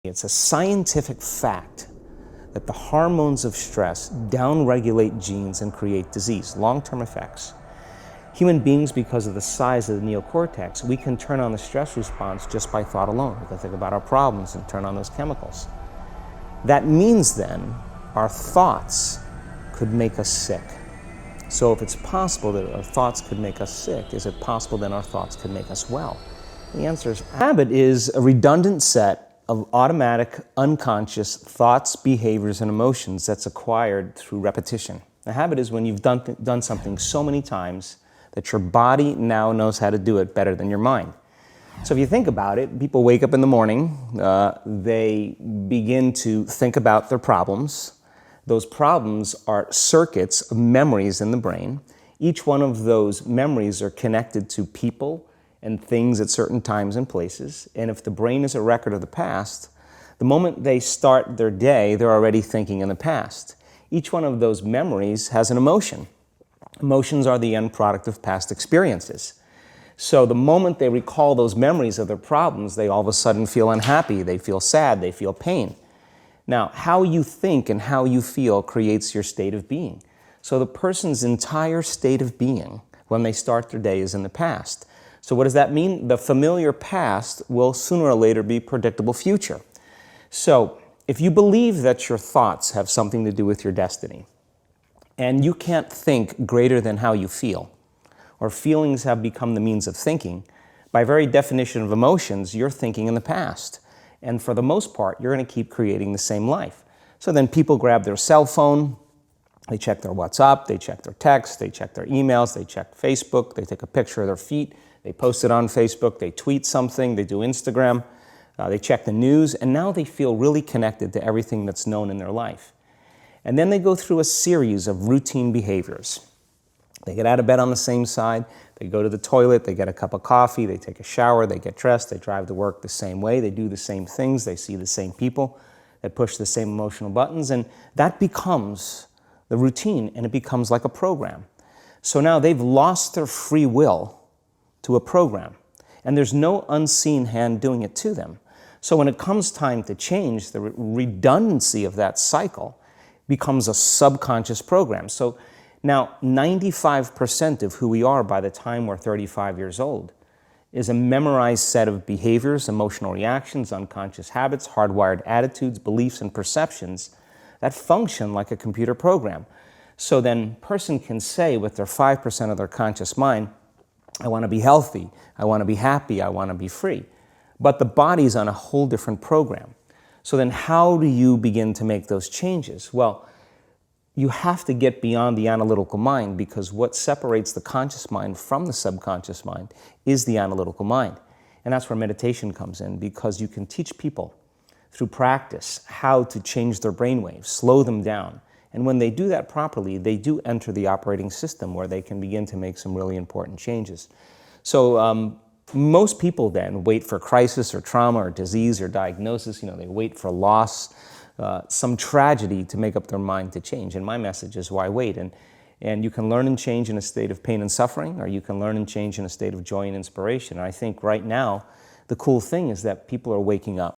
It's a scientific fact that the hormones of stress downregulate genes and create disease, long-term effects. Human beings, because of the size of the neocortex, we can turn on the stress response just by thought alone. We can think about our problems and turn on those chemicals. That means then our thoughts could make us sick. So if it's possible that our thoughts could make us sick, is it possible then our thoughts could make us well? The answer is habit is a redundant set of automatic, unconscious thoughts, behaviors, and emotions that's acquired through repetition. A habit is when you've done something so many times that your body now knows how to do it better than your mind. So if you think about it, people wake up in the morning, they begin to think about their problems. Those problems are circuits of memories in the brain. Each one of those memories are connected to people and things at certain times and places. And if the brain is a record of the past, the moment they start their day, they're already thinking in the past. Each one of those memories has an emotion. Emotions are the end product of past experiences. So the moment they recall those memories of their problems, they all of a sudden feel unhappy, they feel sad, they feel pain. Now, how you think and how you feel creates your state of being. So the person's entire state of being when they start their day is in the past. So what does that mean? The familiar past will sooner or later be predictable future. So if you believe that your thoughts have something to do with your destiny, and you can't think greater than how you feel, or feelings have become the means of thinking, by very definition of emotions, you're thinking in the past. And for the most part, you're going to keep creating the same life. So then people grab their cell phone, they check their WhatsApp, they check their text, they check their emails, they check Facebook, they take a picture of their feet, they post it on Facebook, they tweet something, they do Instagram, they check the news, and now they feel really connected to everything that's known in their life. And then they go through a series of routine behaviors. They get out of bed on the same side, they go to the toilet, they get a cup of coffee, they take a shower, they get dressed, they drive to work the same way, they do the same things, they see the same people, they push the same emotional buttons, and that becomes the routine, and it becomes like a program. So now they've lost their free will to a program, and there's no unseen hand doing it to them. So when it comes time to change, the redundancy of that cycle becomes a subconscious program. So now 95% of who we are by the time we're 35 years old is a memorized set of behaviors, emotional reactions, unconscious habits, hardwired attitudes, beliefs, and perceptions that function like a computer program. So then a person can say with their 5% of their conscious mind, I want to be healthy, I want to be happy, I want to be free. But the body's on a whole different program. So then how do you begin to make those changes? Well, you have to get beyond the analytical mind, because what separates the conscious mind from the subconscious mind is the analytical mind. And that's where meditation comes in, because you can teach people through practice how to change their brainwaves, slow them down. And when they do that properly, they do enter the operating system where they can begin to make some really important changes. So most people then wait for crisis or trauma or disease or diagnosis. They wait for loss, some tragedy to make up their mind to change. And my message is, why wait? And you can learn and change in a state of pain and suffering, or you can learn and change in a state of joy and inspiration. And I think right now, the cool thing is that people are waking up.